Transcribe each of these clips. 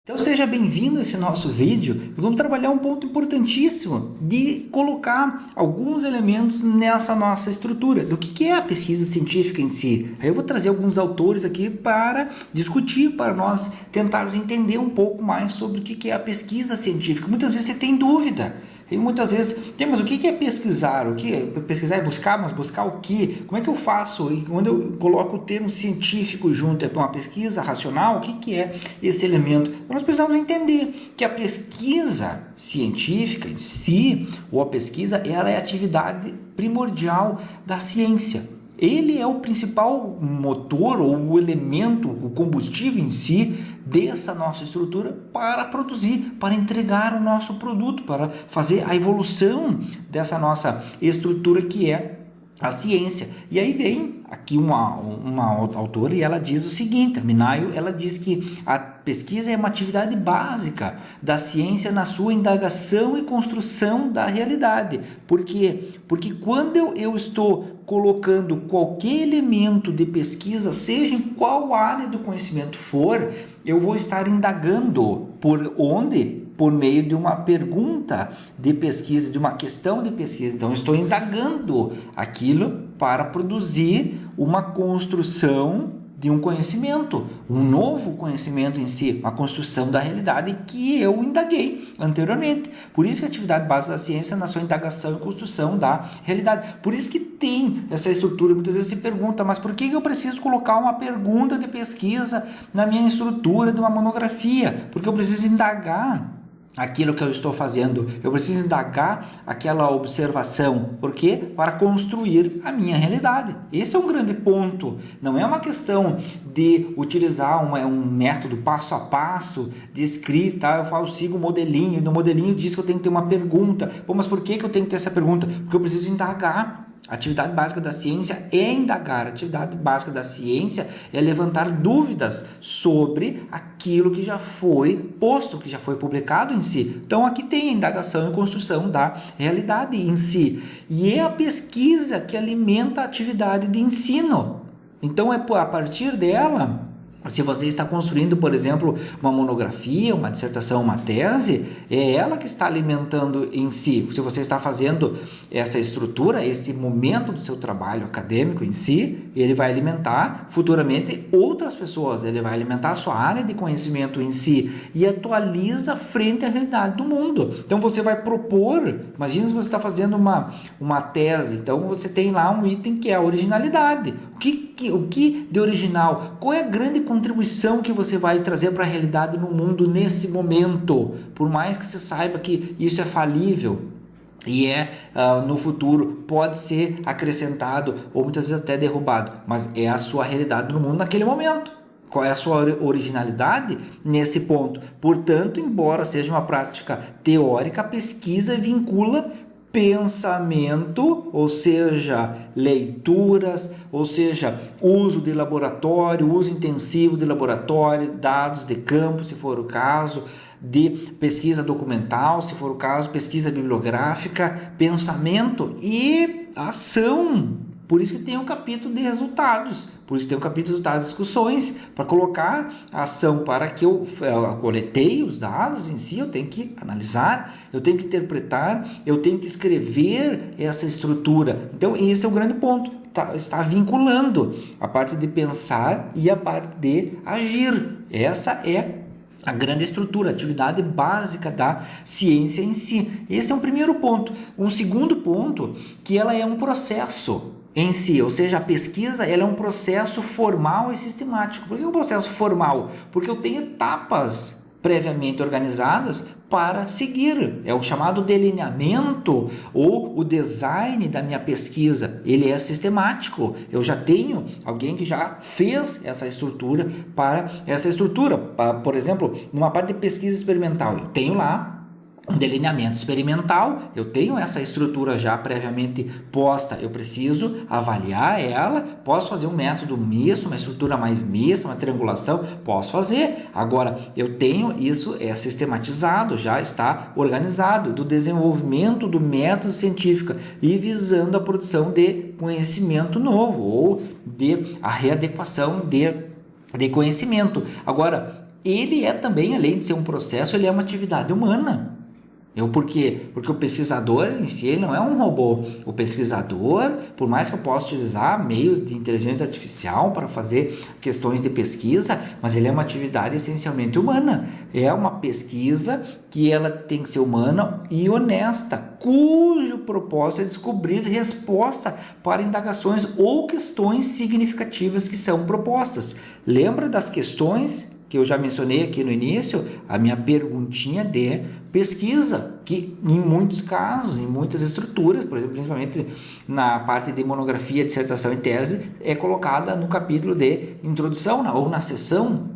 Então seja bem-vindo a esse nosso vídeo. Nós vamos trabalhar um ponto importantíssimo de colocar alguns elementos nessa nossa estrutura, do que é a pesquisa científica em si. Aí eu vou trazer alguns autores aqui para discutir, para nós tentarmos entender um pouco mais sobre o que é a pesquisa científica. Muitas vezes você tem dúvida. E muitas vezes temos o que é pesquisar? O que é pesquisar é buscar, mas buscar o que? Como é que eu faço? E quando eu coloco o termo científico junto, é uma pesquisa racional, o que é esse elemento? Então nós precisamos entender que a pesquisa científica em si, ou a pesquisa, ela é a atividade primordial da ciência. Ele é o principal motor ou o elemento, o combustível em si dessa nossa estrutura para produzir, para entregar o nosso produto, para fazer a evolução dessa nossa estrutura que é a ciência. E aí vem aqui uma autora e ela diz o seguinte, a Minayo, ela diz que a pesquisa é uma atividade básica da ciência na sua indagação e construção da realidade. Por quê? Porque quando eu estou colocando qualquer elemento de pesquisa, seja em qual área do conhecimento for, eu vou estar indagando por onde? Por meio de uma pergunta de pesquisa, de uma questão de pesquisa. Então, eu estou indagando aquilo para produzir uma construção de um conhecimento, um novo conhecimento em si, uma construção da realidade que eu indaguei anteriormente. Por isso que a atividade básica da ciência é na sua indagação e construção da realidade. Por isso que tem essa estrutura. Muitas vezes se pergunta, mas por que eu preciso colocar uma pergunta de pesquisa na minha estrutura de uma monografia? Porque eu preciso indagar aquilo que eu estou fazendo, eu preciso indagar aquela observação, por quê? Para construir a minha realidade. Esse é um grande ponto, não é uma questão de utilizar um método passo a passo de escrita, eu sigo o modelinho, e no modelinho diz que eu tenho que ter uma pergunta. Pô, mas por que eu tenho que ter essa pergunta? Porque eu preciso indagar. A atividade básica da ciência é indagar, a atividade básica da ciência é levantar dúvidas sobre aquilo que já foi posto, que já foi publicado em si. Então aqui tem a indagação e construção da realidade em si. E é a pesquisa que alimenta a atividade de ensino. Então é a partir dela... Se você está construindo, por exemplo, uma monografia, uma dissertação, uma tese, é ela que está alimentando em si. Se você está fazendo essa estrutura, esse momento do seu trabalho acadêmico em si, ele vai alimentar futuramente outras pessoas, ele vai alimentar a sua área de conhecimento em si e atualiza frente à realidade do mundo. Então você vai propor, imagina se você está fazendo uma tese, então você tem lá um item que é a originalidade. O que de original? Qual é a grande contribuição que você vai trazer para a realidade no mundo nesse momento? Por mais que você saiba que isso é falível e no futuro pode ser acrescentado ou muitas vezes até derrubado, mas é a sua realidade no mundo naquele momento. Qual é a sua originalidade nesse ponto? Portanto, embora seja uma prática teórica, a pesquisa vincula pensamento, ou seja, leituras, ou seja, uso de laboratório, uso intensivo de laboratório, dados de campo, se for o caso, de pesquisa documental, se for o caso, pesquisa bibliográfica, pensamento e ação. Por isso que tem um capítulo de resultados, por isso tem um capítulo de resultados e discussões, para colocar a ação para que eu coletei os dados em si, eu tenho que analisar, eu tenho que interpretar, eu tenho que escrever essa estrutura. Então esse é o grande ponto, está vinculando a parte de pensar e a parte de agir. Essa é a grande estrutura, a atividade básica da ciência em si. Esse é um primeiro ponto. Um segundo ponto, que ela é um processo em si, ou seja, a pesquisa ela é um processo formal e sistemático. Por que é um processo formal? Porque eu tenho etapas previamente organizadas para seguir. É o chamado delineamento ou o design da minha pesquisa. Ele é sistemático. Eu já tenho alguém que já fez essa estrutura para essa estrutura. Por exemplo, numa parte de pesquisa experimental, eu tenho lá um delineamento experimental, eu tenho essa estrutura já previamente posta, eu preciso avaliar ela, posso fazer um método misto, uma estrutura mais mista, uma triangulação, posso fazer. Agora, eu tenho isso sistematizado, já está organizado, do desenvolvimento do método científico e visando a produção de conhecimento novo ou de a readequação de conhecimento. Agora, ele é também, além de ser um processo, ele é uma atividade humana. Por quê? Porque o pesquisador em si ele não é um robô. O pesquisador, por mais que eu possa utilizar meios de inteligência artificial para fazer questões de pesquisa, mas ele é uma atividade essencialmente humana. É uma pesquisa que ela tem que ser humana e honesta, cujo propósito é descobrir resposta para indagações ou questões significativas que são propostas. Lembra das questões que eu já mencionei aqui no início? A minha perguntinha de pesquisa, que em muitos casos, em muitas estruturas, por exemplo, principalmente na parte de monografia, dissertação e tese, é colocada no capítulo de introdução ou na seção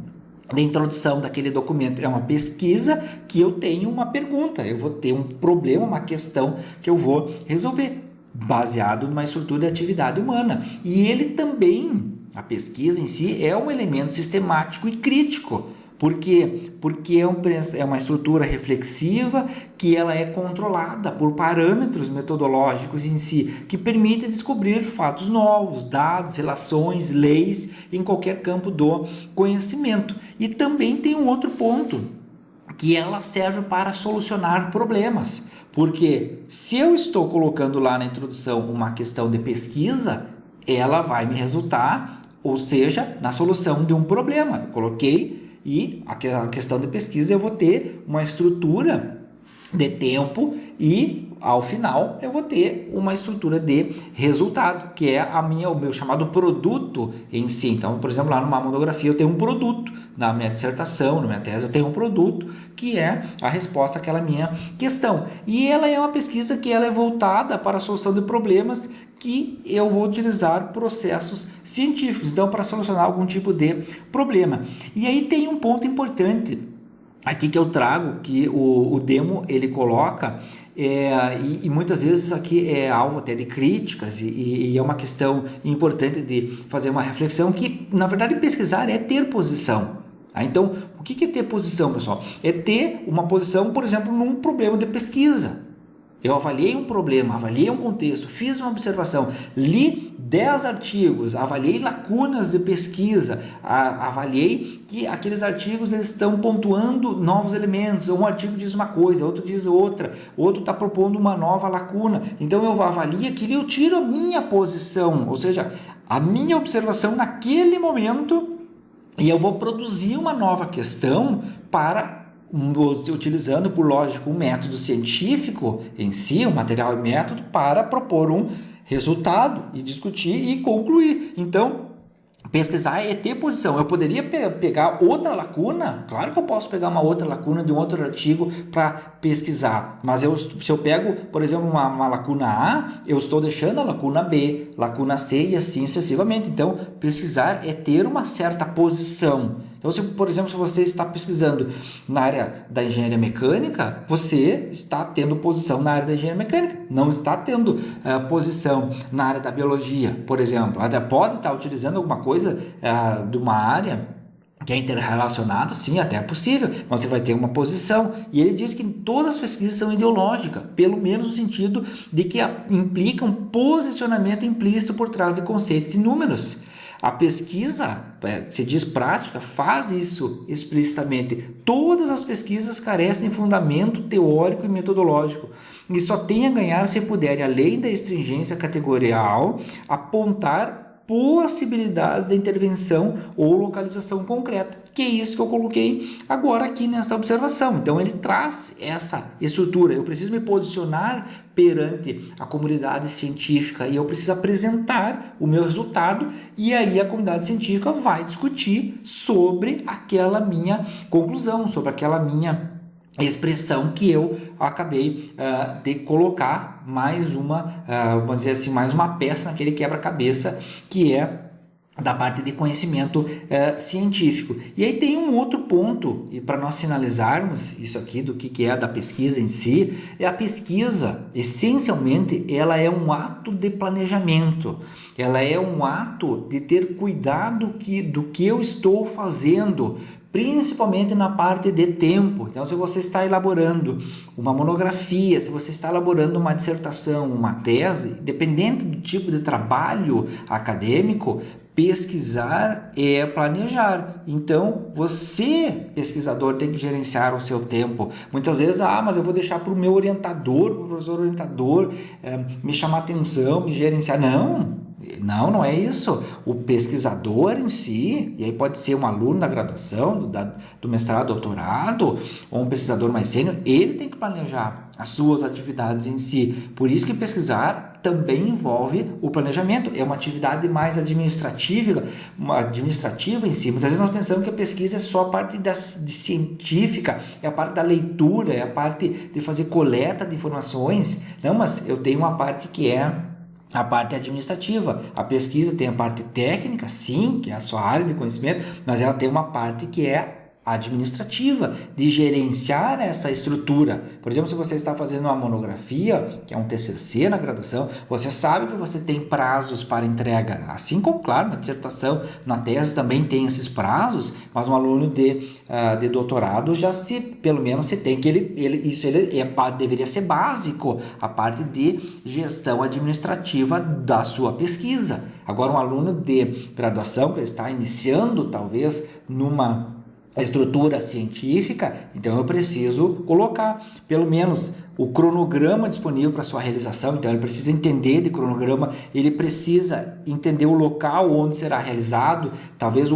de introdução daquele documento. É uma pesquisa que eu tenho uma pergunta, eu vou ter um problema, uma questão que eu vou resolver, baseado numa estrutura de atividade humana. E ele também, a pesquisa em si, é um elemento sistemático e crítico. Por quê? Porque é uma estrutura reflexiva que ela é controlada por parâmetros metodológicos em si, que permite descobrir fatos novos, dados, relações, leis em qualquer campo do conhecimento. E também tem um outro ponto, que ela serve para solucionar problemas. Porque se eu estou colocando lá na introdução uma questão de pesquisa, ela vai me resultar, ou seja, na solução de um problema. Eu coloquei e a questão de pesquisa eu vou ter uma estrutura de tempo e ao final eu vou ter uma estrutura de resultado, que é o meu chamado produto em si. Então, por exemplo, lá numa monografia eu tenho um produto, na minha dissertação, na minha tese eu tenho um produto que é a resposta àquela minha questão. E ela é uma pesquisa que ela é voltada para a solução de problemas que eu vou utilizar processos científicos, então para solucionar algum tipo de problema. E aí tem um ponto importante aqui que eu trago, que o Demo ele coloca, e muitas vezes isso aqui é alvo até de críticas e é uma questão importante de fazer uma reflexão, que na verdade pesquisar é ter posição. Então, o que é ter posição, pessoal? É ter uma posição, por exemplo, num problema de pesquisa. Eu avaliei um problema, avaliei um contexto, fiz uma observação, li 10 artigos, avaliei lacunas de pesquisa, avaliei que aqueles artigos eles estão pontuando novos elementos. Um artigo diz uma coisa, outro diz outra, outro está propondo uma nova lacuna. Então eu avalio aquilo e eu tiro a minha posição, ou seja, a minha observação naquele momento, e eu vou produzir uma nova questão utilizando, por lógico, um método científico em si, um material e método, para propor um resultado e discutir e concluir. Então, pesquisar é ter posição. Eu poderia pegar outra lacuna, claro que eu posso pegar uma outra lacuna de um outro artigo para pesquisar, mas se eu pego, por exemplo, uma lacuna A, eu estou deixando a lacuna B, lacuna C e assim sucessivamente. Então, pesquisar é ter uma certa posição. Então, por exemplo, se você está pesquisando na área da engenharia mecânica, você está tendo posição na área da engenharia mecânica, não está tendo posição na área da biologia, por exemplo. Até pode estar utilizando alguma coisa de uma área que é interrelacionada, sim, até é possível, mas você vai ter uma posição. E ele diz que todas as pesquisas são ideológicas, pelo menos no sentido de que implicam um posicionamento implícito por trás de conceitos e números. A pesquisa, se diz prática, faz isso explicitamente. Todas as pesquisas carecem de fundamento teórico e metodológico e só tem a ganhar se puderem, além da estringência categorial, apontar possibilidades de intervenção ou localização concreta, que é isso que eu coloquei agora aqui nessa observação. Então ele traz essa estrutura, eu preciso me posicionar perante a comunidade científica e eu preciso apresentar o meu resultado, e aí a comunidade científica vai discutir sobre aquela minha conclusão, sobre aquela minha expressão que eu acabei de colocar mais uma, vamos dizer assim, mais uma peça naquele quebra-cabeça que é da parte de conhecimento científico. E aí tem um outro ponto, e para nós finalizarmos isso aqui do que é da pesquisa em si, é a pesquisa, essencialmente, ela é um ato de planejamento, ela é um ato de ter cuidado do que eu estou fazendo principalmente na parte de tempo. Então, se você está elaborando uma monografia, se você está elaborando uma dissertação, uma tese, dependendo do tipo de trabalho acadêmico, pesquisar é planejar. Então, você, pesquisador, tem que gerenciar o seu tempo. Muitas vezes, mas eu vou deixar para o meu orientador, para o professor orientador, me chamar atenção, me gerenciar. Não é isso. O pesquisador em si, e aí pode ser um aluno da graduação, do mestrado, doutorado, ou um pesquisador mais sênior, ele tem que planejar as suas atividades em si. Por isso que pesquisar também envolve o planejamento. É uma atividade mais administrativa em si. Muitas vezes nós pensamos que a pesquisa é só a parte de científica, é a parte da leitura, é a parte de fazer coleta de informações. Não, mas eu tenho uma parte que é a parte administrativa. A pesquisa tem a parte técnica, sim, que é a sua área de conhecimento, mas ela tem uma parte que é administrativa, de gerenciar essa estrutura. Por exemplo, se você está fazendo uma monografia, que é um TCC na graduação, você sabe que você tem prazos para entrega, assim como, claro, na dissertação, na tese também tem esses prazos, mas um aluno de doutorado pelo menos se tem que deveria ser básico, a parte de gestão administrativa da sua pesquisa. Agora, um aluno de graduação que está iniciando, talvez, numa estrutura científica, então eu preciso colocar pelo menos o cronograma disponível para sua realização. Então ele precisa entender de cronograma, ele precisa entender o local onde será realizado, talvez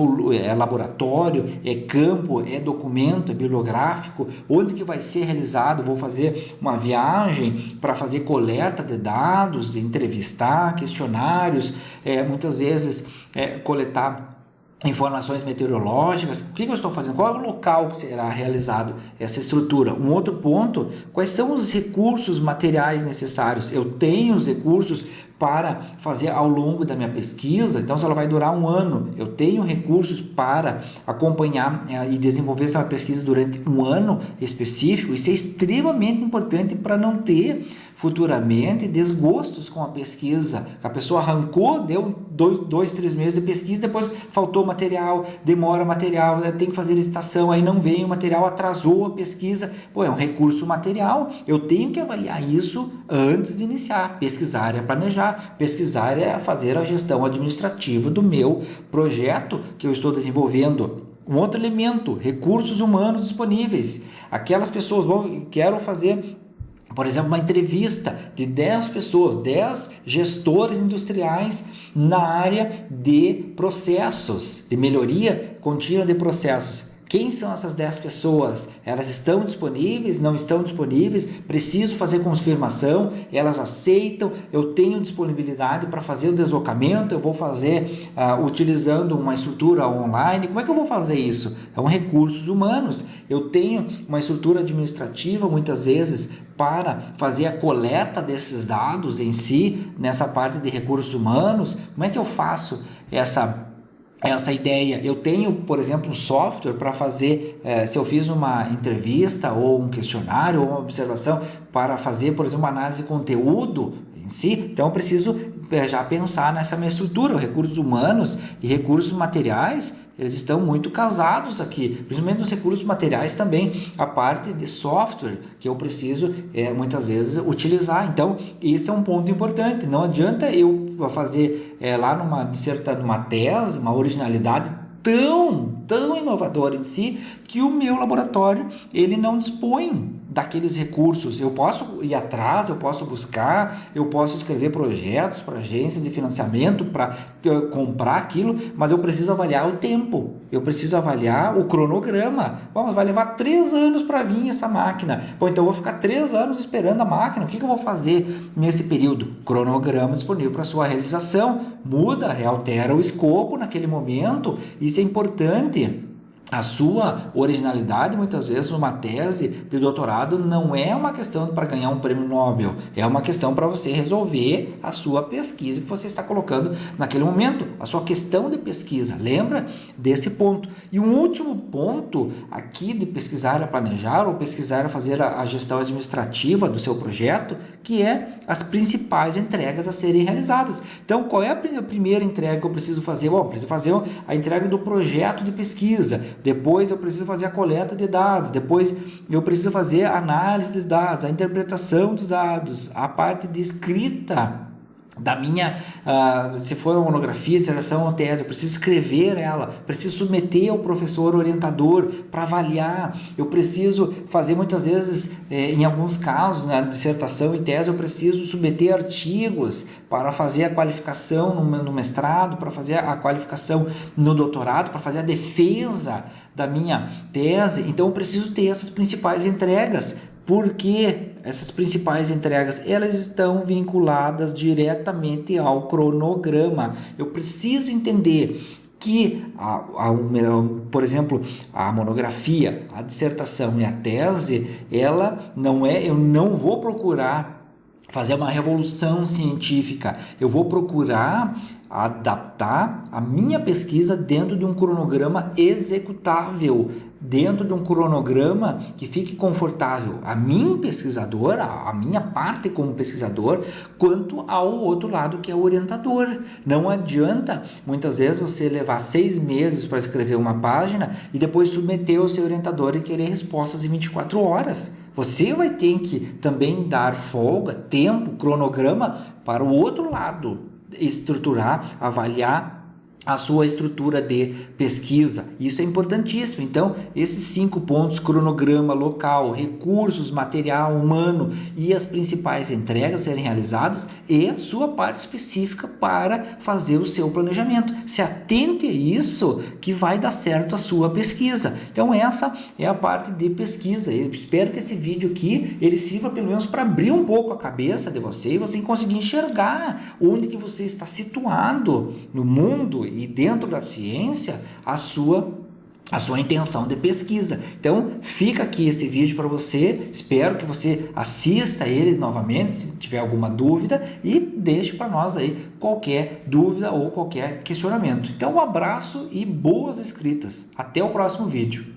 é laboratório, é campo, é documento, é bibliográfico, onde que vai ser realizado. Vou fazer uma viagem para fazer coleta de dados, entrevistar, questionários, muitas vezes coletar informações meteorológicas. O que eu estou fazendo? Qual é o local que será realizado essa estrutura? Um outro ponto, quais são os recursos materiais necessários? Eu tenho os recursos para fazer ao longo da minha pesquisa, então se ela vai durar um ano, eu tenho recursos para acompanhar e desenvolver essa pesquisa durante um ano específico. Isso é extremamente importante para não ter futuramente desgostos com a pesquisa. A pessoa arrancou, deu 2-3 meses de pesquisa, depois faltou material, demora material, tem que fazer licitação, aí não vem o material, atrasou a pesquisa. É um recurso material, eu tenho que avaliar isso antes de iniciar. Pesquisar é planejar, pesquisar é fazer a gestão administrativa do meu projeto que eu estou desenvolvendo. Um outro elemento, recursos humanos disponíveis. Aquelas pessoas, quero fazer, por exemplo, uma entrevista de 10 pessoas, 10 gestores industriais na área de processos, de melhoria contínua de processos. Quem são essas 10 pessoas? Elas estão disponíveis? Não estão disponíveis? Preciso fazer confirmação? Elas aceitam? Eu tenho disponibilidade para fazer o deslocamento? Eu vou fazer utilizando uma estrutura online? Como é que eu vou fazer isso? São recursos humanos. Eu tenho uma estrutura administrativa, muitas vezes, para fazer a coleta desses dados em si, nessa parte de recursos humanos. Como é que eu faço essa ideia? Eu tenho, por exemplo, um software para fazer, se eu fiz uma entrevista ou um questionário ou uma observação para fazer, por exemplo, uma análise de conteúdo em si, então eu preciso já pensar nessa minha estrutura. Recursos humanos e recursos materiais, eles estão muito casados aqui, principalmente nos recursos materiais também, a parte de software que eu preciso muitas vezes utilizar. Então esse é um ponto importante. Não adianta eu fazer lá numa tese, uma originalidade tão inovadora em si, que o meu laboratório ele não dispõe daqueles recursos. Eu posso ir atrás, eu posso buscar, eu posso escrever projetos para agências de financiamento para comprar aquilo, mas eu preciso avaliar o tempo, eu preciso avaliar o cronograma. Mas vai levar 3 anos para vir essa máquina. Então eu vou ficar 3 anos esperando a máquina. O que eu vou fazer nesse período? Cronograma disponível para sua realização. Muda, altera o escopo naquele momento. Isso é importante. A sua originalidade, muitas vezes, numa tese de doutorado, não é uma questão para ganhar um prêmio Nobel, é uma questão para você resolver a sua pesquisa que você está colocando naquele momento, a sua questão de pesquisa. Lembra desse ponto. E um último ponto aqui de pesquisar a planejar ou pesquisar a fazer a gestão administrativa do seu projeto, que é as principais entregas a serem realizadas. Então, qual é a primeira entrega que eu preciso fazer? Preciso fazer a entrega do projeto de pesquisa. depois eu preciso fazer a coleta de dados, depois eu preciso fazer a análise dos dados, a interpretação dos dados, a parte de escrita da minha, se for uma monografia, dissertação ou tese, eu preciso escrever ela, preciso submeter ao professor orientador para avaliar, eu preciso fazer muitas vezes, em alguns casos, na dissertação e tese, eu preciso submeter artigos para fazer a qualificação no mestrado, para fazer a qualificação no doutorado, para fazer a defesa da minha tese. Então eu preciso ter essas principais entregas, porque essas principais entregas elas estão vinculadas diretamente ao cronograma. Eu preciso entender que, por exemplo, a monografia, a dissertação e a tese, ela não é, eu não vou procurar fazer uma revolução científica, eu vou procurar adaptar a minha pesquisa dentro de um cronograma executável, dentro de um cronograma que fique confortável a mim, pesquisador, a minha parte como pesquisador, quanto ao outro lado que é o orientador. Não adianta, muitas vezes, você levar 6 meses para escrever uma página e depois submeter ao seu orientador e querer respostas em 24 horas. Você vai ter que também dar folga, tempo, cronograma para o outro lado estruturar, avaliar a sua estrutura de pesquisa. Isso é importantíssimo. Então, esses 5 pontos: cronograma, local, recursos, material humano e as principais entregas serem realizadas, e a sua parte específica para fazer o seu planejamento. Se atente a isso que vai dar certo a sua pesquisa. Então, essa é a parte de pesquisa. Eu espero que esse vídeo aqui ele sirva pelo menos para abrir um pouco a cabeça de você e você conseguir enxergar onde que você está situado no mundo e dentro da ciência a sua intenção de pesquisa. Então, fica aqui esse vídeo para você. Espero que você assista ele novamente, se tiver alguma dúvida, e deixe para nós aí qualquer dúvida ou qualquer questionamento. Então, um abraço e boas escritas. Até o próximo vídeo.